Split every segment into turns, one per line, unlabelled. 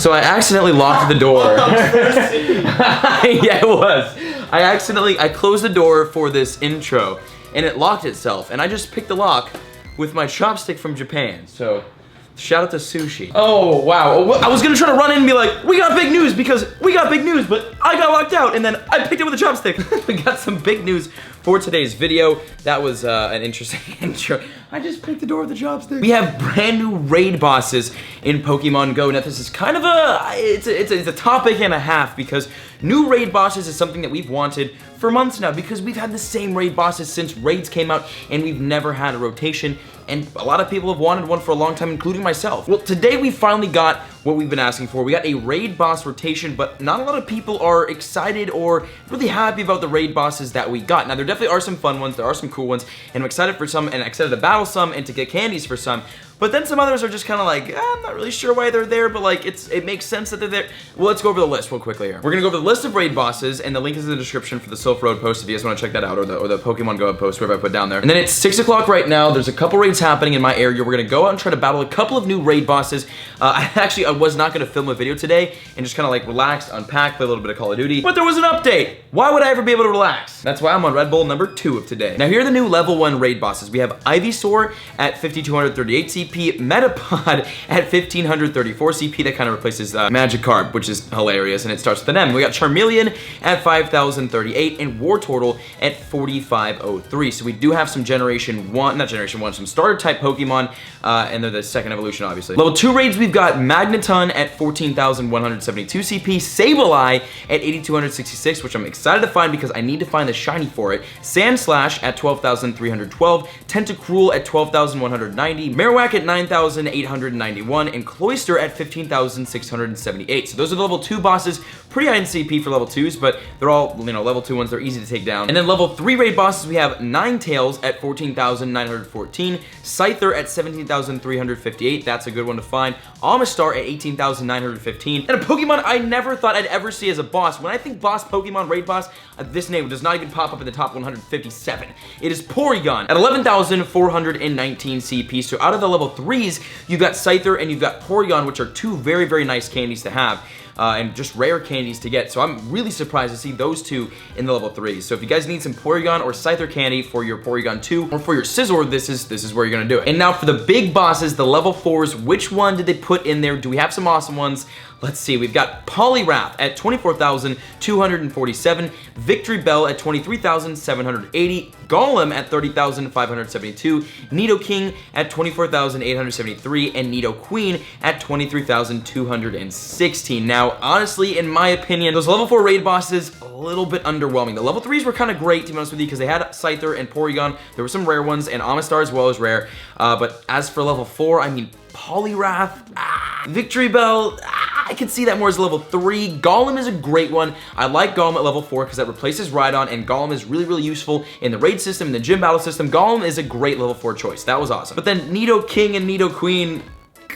So I accidentally locked the door. Yeah, it was. I closed the door for this intro, and it locked itself, and I just picked the lock with my chopstick from Japan, so shout out to Sushi. Oh, wow. I was gonna try to run in and be like, we got big news because we got big news, but I got locked out, and then I picked it with a chopstick. We got some big news for today's video. That was an interesting intro. I just picked the door with a chopstick. We have brand new raid bosses in Pokemon Go. Now this is kind of it's a topic and a half, because new raid bosses is something that we've wanted for months now, because we've had the same raid bosses since raids came out, and we've never had a rotation. And a lot of people have wanted one for a long time, including myself. Well, today we finally got what we've been asking for. We got a raid boss rotation, but not a lot of people are excited or really happy about the raid bosses that we got. Now, there definitely are some fun ones, there are some cool ones, and I'm excited for some, and excited to battle some, and to get candies for some. But then some others are just kind of like, I'm not really sure why they're there, but like, it makes sense that they're there. Well, let's go over the list real quickly here. We're gonna go over the list of raid bosses, and the link is in the description for the Sylph Road post if you guys wanna check that out, or the Pokemon Go post, wherever I put down there. And then it's 6 o'clock right now. There's a couple raids happening in my area. We're gonna go out and try to battle a couple of new raid bosses. I was not gonna film a video today and just kind of like relax, unpack, play a little bit of Call of Duty, but there was an update. Why would I ever be able to relax? That's why I'm on Red Bull number 2 of today. Now here are the new level 1 raid bosses. We have Ivysaur at 5238 CP, Metapod at 1534 CP. That kind of replaces Magikarp, which is hilarious, and it starts with an M. We got Charmeleon at 5038 and Wartortle at 4503. So we do have some some starter type Pokemon, and they're the second evolution, obviously. Level 2 raids, we've got Magneton at 14,172 CP, Sableye at 8,266, which I'm excited to find because I need to find the shiny for it. Sandslash at 12,312, Tentacruel at 12,190, Marowak at 9,891, and Cloyster at 15,678. So those are the level 2 bosses. Pretty high in CP for level 2s, but they're all, level 2 ones. They're easy to take down. And then level 3 raid bosses, we have Ninetales at 14,914, Scyther at 17,358. That's a good one to find. Amistar at 18,915, and a Pokemon I never thought I'd ever see as a boss. When I think boss Pokemon, raid boss, this name does not even pop up in the top 157. It is Porygon at 11,419 CP. So out of the level 3s, you've got Scyther and you've got Porygon, which are two very, very nice candies to have. And just rare candies to get. So I'm really surprised to see those two in the level 3s. So if you guys need some Porygon or Scyther candy for your Porygon 2 or for your Scizor, this is where you're gonna do it. And now for the big bosses, the level 4s, which one did they put in there? Do we have some awesome ones? Let's see, we've got Poliwrath at 24,247, Victory Bell at 23,780, Golem at 30,572, Nidoking at 24,873, and Nidoqueen at 23,216. Now, honestly, in my opinion, those level 4 raid bosses, a little bit underwhelming. The level 3s were kind of great, to be honest with you, because they had Scyther and Porygon. There were some rare ones, and Amistar as well as rare. But as for level 4, I mean, Poliwrath, Victory Bell, I can see that more as level 3. Golem is a great one. I like Golem at level 4 because that replaces Rhydon, and Golem is really, really useful in the raid system, in the gym battle system. Golem is a great level 4 choice. That was awesome. But then Nidoking and Nidoqueen,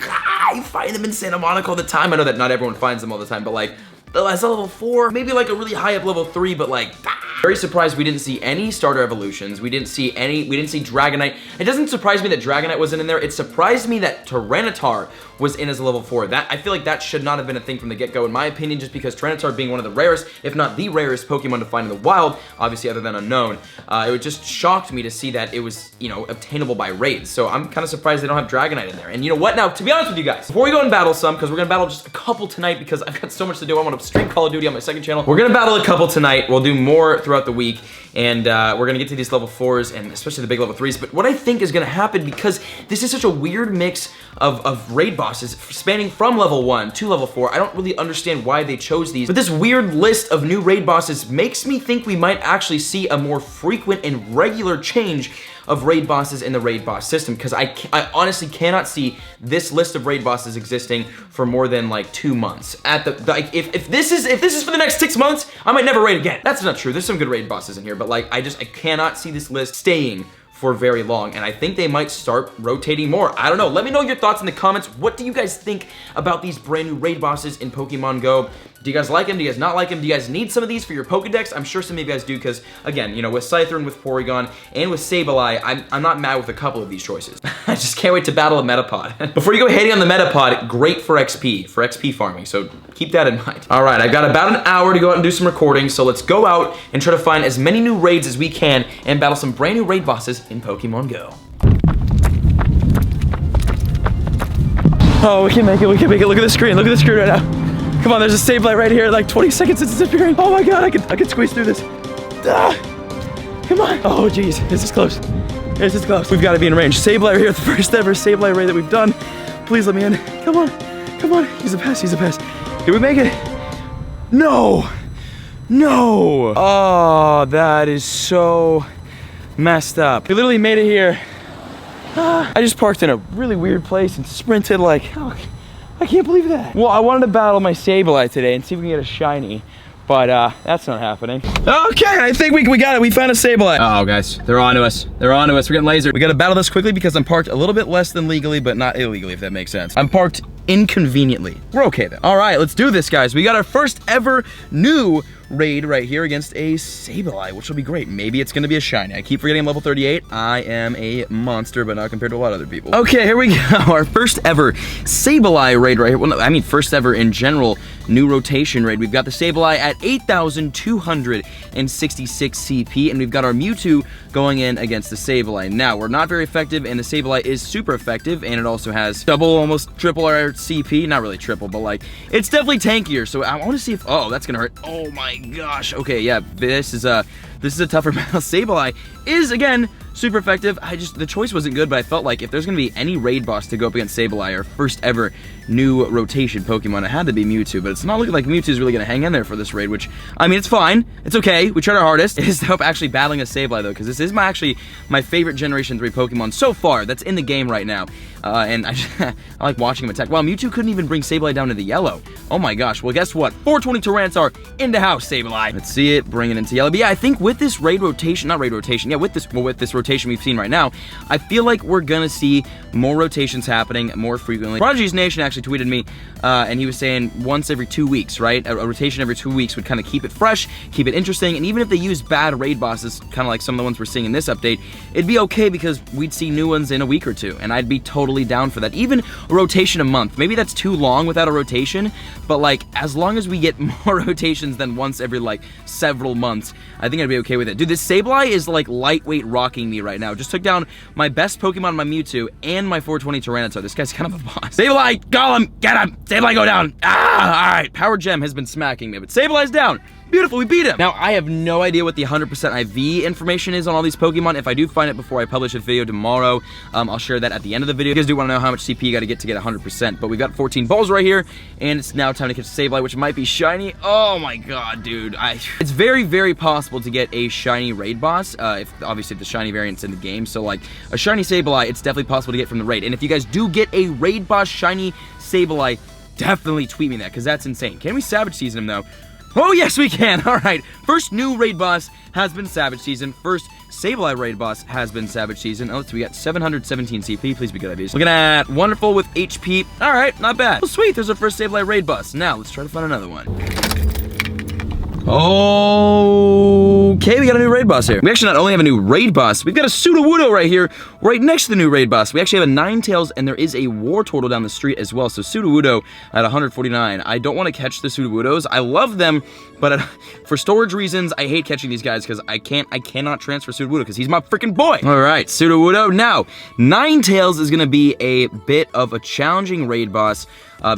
I find them in Santa Monica all the time. I know that not everyone finds them all the time, but like, as a level 4, maybe like a really high up level 3, but like, very surprised we didn't see any starter evolutions. We didn't see Dragonite. It doesn't surprise me that Dragonite wasn't in there. It surprised me that Tyranitar was in as a level 4. I feel like that should not have been a thing from the get-go, in my opinion, just because Tyranitar being one of the rarest, if not the rarest Pokemon to find in the wild, obviously other than Unknown, it just shocked me to see that it was, obtainable by raids. So I'm kind of surprised they don't have Dragonite in there. And you know what? Now, to be honest with you guys, before we go and battle some, because we're going to battle just a couple tonight because I've got so much to do. I want to stream Call of Duty on my second channel. We're going to battle a couple tonight. We'll do more throughout the week, and we're going to get to these level 4s and especially the big level 3s. But what I think is going to happen, because this is such a weird mix of raid bosses spanning from level 1 to level 4, I don't really understand why they chose these. But this weird list of new raid bosses makes me think we might actually see a more frequent and regular change of raid bosses in the raid boss system, because I honestly cannot see this list of raid bosses existing for more than like 2 months. If this is for the next 6 months, I might never raid again. That's not true. There's some good raid bosses in here, but like I cannot see this list staying for very long, and I think they might start rotating more. I don't know. Let me know your thoughts in the comments. What do you guys think about these brand new raid bosses in Pokemon Go? Do you guys like them? Do you guys not like them? Do you guys need some of these for your Pokedex? I'm sure some of you guys do, because, again, you know, with Scyther and with Porygon and with Sableye, I'm not mad with a couple of these choices. I just can't wait to battle a Metapod. Before you go hating on the Metapod, great for XP farming, so keep that in mind. All right, I've got about an hour to go out and do some recording, so let's go out and try to find as many new raids as we can and battle some brand new raid bosses in Pokemon Go. Oh, we can make it, we can make it. Look at the screen right now. Come on, there's a Sableye right here, like 20 seconds it's disappearing. Oh my god, I can squeeze through this. Ah, come on. Oh geez, this is close. This is close. We've got to be in range. Sableye right here, the first ever Sableye raid that we've done. Please let me in. Come on, come on. He's a pass, he's a pass. Did we make it? No, no. Oh, that is so messed up. We literally made it here. I just parked in a really weird place and sprinted like, oh, I can't believe that. Well, I wanted to battle my Sableye today and see if we can get a shiny, but that's not happening. Okay, I think we got it. We found a Sableye. Oh, guys, they're onto us. They're onto us. We're getting lasered. We got to battle this quickly because I'm parked a little bit less than legally, but not illegally, if that makes sense. I'm parked inconveniently. We're okay then. All right, let's do this, guys. We got our first ever new raid right here against a Sableye, which will be great. Maybe it's gonna be a shiny. I keep forgetting I'm level 38. I am a monster, but not compared to a lot of other people. Okay, here we go. Our first ever Sableye raid right here. Well, no, I mean first ever in general new rotation raid. We've got the Sableye at 8,266 CP, and we've got our Mewtwo going in against the Sableye. Now, we're not very effective, and the Sableye is super effective, and it also has double, almost triple our CP. Not really triple, but like, it's definitely tankier, so I want to see if, oh, that's gonna hurt. Oh my gosh. Okay, yeah, this is a tougher battle. Sableye is, again, super effective. The choice wasn't good, but I felt like if there's gonna be any raid boss to go up against Sableye, our first ever new rotation Pokemon, it had to be Mewtwo, but it's not looking like Mewtwo's really gonna hang in there for this raid, which, I mean, it's fine. It's okay. We tried our hardest. It is to help actually battling a Sableye, though, because this is actually my favorite Generation 3 Pokemon so far that's in the game right now. And I like watching him attack. Wow, Mewtwo couldn't even bring Sableye down to the yellow. Oh my gosh. Well, guess what? 420 Tyranitar into house, Sableye. Let's see it, bring it into yellow. But yeah, I think with this raid rotation, not raid rotation, yeah, with this rotation we've seen right now, I feel like we're gonna see more rotations happening more frequently. Prodigy's Nation actually tweeted me, and he was saying once every 2 weeks, right? A rotation every 2 weeks would kind of keep it fresh, keep it interesting, and even if they use bad raid bosses, kind of like some of the ones we're seeing in this update, it'd be okay because we'd see new ones in a week or two, and I'd be totally down for that. Even a rotation a month. Maybe that's too long without a rotation, but like, as long as we get more rotations than once every like several months, I think I'd be okay with it. Dude, this Sableye is like lightweight rocking me right now. Just took down my best Pokemon, my Mewtwo, and my 420 Tyranitar. This guy's kind of a boss. Sableye, Golem, get him! Sableye, go down! Ah, alright, Power Gem has been smacking me, but Sableye's down. Beautiful, we beat him. Now, I have no idea what the 100% IV information is on all these Pokemon. If I do find it before I publish a video tomorrow, I'll share that at the end of the video. You guys do want to know how much CP you got to get 100%, but we've got 14 balls right here, and it's now time to catch Sableye, which might be shiny. Oh my god, dude. It's very, very possible to get a shiny raid boss, if obviously the shiny variant's in the game, so like, a shiny Sableye, it's definitely possible to get from the raid. And if you guys do get a raid boss shiny Sableye, definitely tweet me that, because that's insane. Can we Savage Season him, though? Oh, yes, we can. All right. First new raid boss has been Savage Season. First Sableye raid boss has been Savage Season. Oh, so we got 717 CP. Please be good IVs. Looking at Wonderful with HP. All right, not bad. Well, sweet. There's our first Sableye raid boss. Now, let's try to find another one. Okay, we got a new raid boss here. We actually not only have a new raid boss, we've got a Sudowoodo right here, right next to the new raid boss. We actually have a Ninetales, and there is a Wartortle down the street as well. So Sudowoodo at 149. I don't want to catch the Sudowoodos. I love them, but for storage reasons, I hate catching these guys because I cannot transfer Sudowoodo because he's my freaking boy. All right, Sudowoodo. Now, Ninetales is going to be a bit of a challenging raid boss.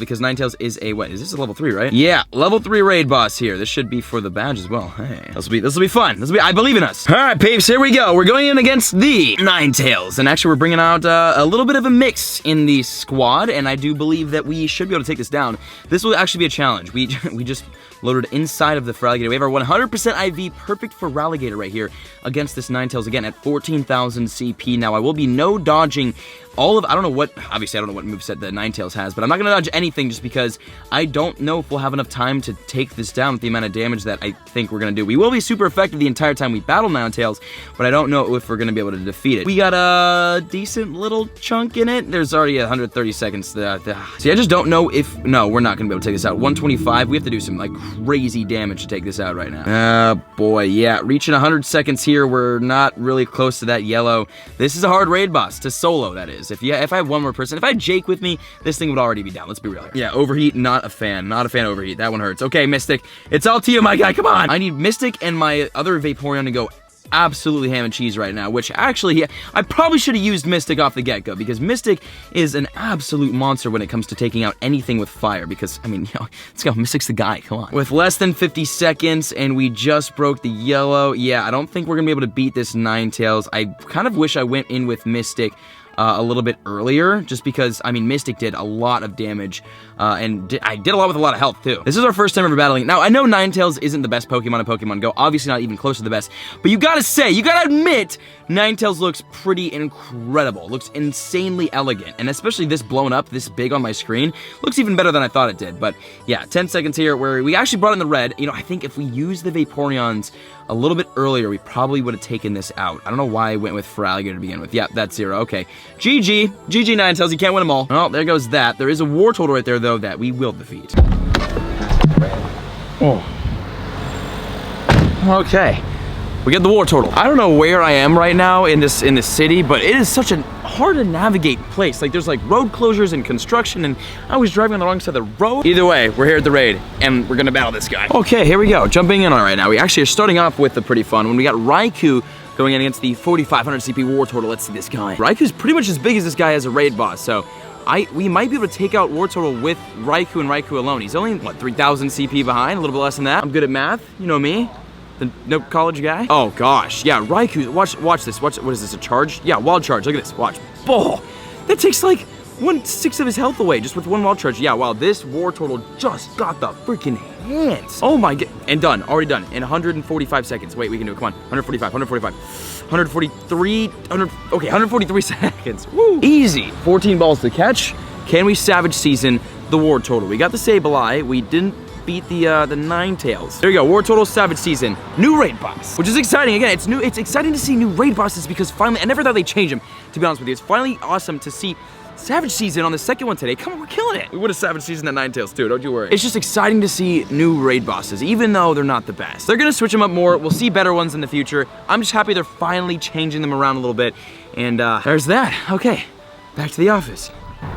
Because Ninetales is a, what, is this a level 3, right? Yeah, level 3 raid boss here. This should be for the badge as well. Hey, this will be fun. I believe in us. All right, peeps, here we go. We're going in against the Ninetales. And actually, we're bringing out a little bit of a mix in the squad, and I do believe that we should be able to take this down. This will actually be a challenge. We just loaded inside of the Feraligatr. We have our 100% IV, perfect for Feraligatr right here against this Ninetales, again, at 14,000 CP. Now, I will be no dodging I don't know what, obviously I don't know what moveset the Ninetales has, but I'm not gonna dodge anything just because I don't know if we'll have enough time to take this down with the amount of damage that I think we're gonna do. We will be super effective the entire time we battle Ninetales, but I don't know if we're gonna be able to defeat it. We got a decent little chunk in it. There's already 130 seconds. See, I just don't know if, no, we're not gonna be able to take this out. 125, we have to do some like crazy damage to take this out right now. Boy, yeah, reaching 100 seconds here. We're not really close to that yellow. This is a hard raid boss to solo, that is. If I have one more person, if I had Jake with me, this thing would already be down. Let's be real here. Yeah, overheat, not a fan. Not a fan of overheat. That one hurts. Okay, Mystic, it's all to you, my guy. Come on. I need Mystic and my other Vaporeon to go absolutely ham and cheese right now, which actually, I probably should have used Mystic off the get-go, because Mystic is an absolute monster when it comes to taking out anything with fire, because, I mean, you know, let's go, Mystic's the guy, come on. With less than 50 seconds, and we just broke the yellow, yeah, I don't think we're gonna be able to beat this Ninetales. I kind of wish I went in with Mystic a little bit earlier, just because, I mean, Mystic did a lot of damage, and I did a lot with a lot of health, too. This is our first time ever battling. Now, I know Ninetales isn't the best Pokemon in Pokemon Go, obviously not even close to the best, but you gotta say, you gotta admit, Ninetales looks pretty incredible, looks insanely elegant, and especially this blown up, this big on my screen, looks even better than I thought it did. But yeah, 10 seconds here, where we actually brought in the red. You know, I think if we used the Vaporeons a little bit earlier, we probably would have taken this out. I don't know why I went with Feraligatr to begin with. Yeah, that's 0. Okay. GG. GG Ninetales. You can't win them all. Oh, there goes that. There is a Wartortle right there, though, that we will defeat. Oh. Okay. We get the Wartortle. I don't know where I am right now in this city, but it is such a hard to navigate place. Like, there's like road closures and construction, and I was driving on the wrong side of the road. Either way, we're here at the raid, and we're gonna battle this guy. Okay, here we go. Jumping in on it right now. We actually are starting off with a pretty fun one. We got Raikou going in against the 4,500 CP Wartortle. Let's see this guy. Raikou's pretty much as big as this guy as a raid boss, so we might be able to take out Wartortle with Raikou and Raikou alone. He's only, what, 3,000 CP behind? A little bit less than that. I'm good at math. You know me. The no college guy? Oh gosh, yeah, Raikou, watch this, what is this, a charge? Yeah, wild charge, look at this, watch. Oh, that takes like 1/6 of his health away just with one wild charge. Yeah, wow, this Wartortle just got the freaking hands. Oh my god, and done, already done, in 145 seconds. Wait, we can do it, come on, 145, 143, okay, 143 seconds, woo. Easy, 14 balls to catch. Can we Savage Season the Wartortle? We got the Sableye, we didn't beat the Ninetales. There you go, Wartortle Savage Season, new raid boss, which is exciting. Again, it's new. It's exciting to see new raid bosses because finally, I never thought they'd change them, to be honest with you. It's finally awesome to see Savage Season on the second one today. Come on, we're killing it. We would have Savage Season that Ninetales too, don't you worry. It's just exciting to see new raid bosses, even though they're not the best. They're gonna switch them up more. We'll see better ones in the future. I'm just happy they're finally changing them around a little bit. And there's that. Okay, back to the office.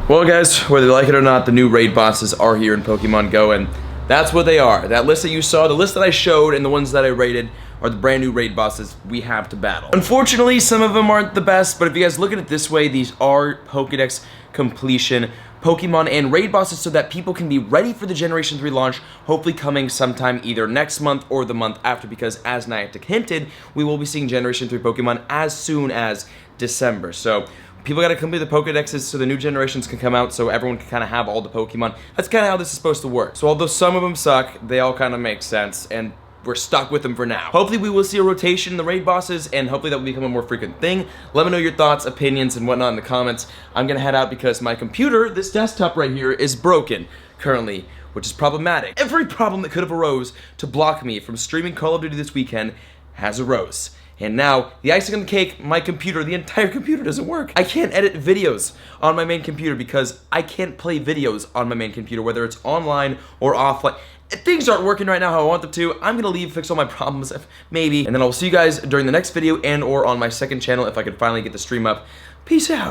Well guys, whether you like it or not, the new raid bosses are here in Pokemon Go, and that's what they are. That list that you saw, the list that I showed, and the ones that I rated are the brand new raid bosses we have to battle. Unfortunately, some of them aren't the best, but if you guys look at it this way, these are Pokedex completion Pokemon and raid bosses so that people can be ready for the Generation 3 launch, hopefully coming sometime either next month or the month after, because as Niantic hinted, we will be seeing Generation 3 Pokemon as soon as December. So people gotta complete the Pokedexes so the new generations can come out so everyone can kind of have all the Pokemon. That's kind of how this is supposed to work. So although some of them suck, they all kind of make sense, and we're stuck with them for now. Hopefully we will see a rotation in the raid bosses, and hopefully that will become a more frequent thing. Let me know your thoughts, opinions, and whatnot in the comments. I'm gonna head out because my computer, this desktop right here, is broken currently, which is problematic. Every problem that could have arose to block me from streaming Call of Duty this weekend has arose. And now, the icing on the cake, my computer, the entire computer doesn't work. I can't edit videos on my main computer because I can't play videos on my main computer, whether it's online or offline. If things aren't working right now how I want them to, I'm gonna leave, fix all my problems, maybe. And then I'll see you guys during the next video and or on my second channel if I can finally get the stream up. Peace out.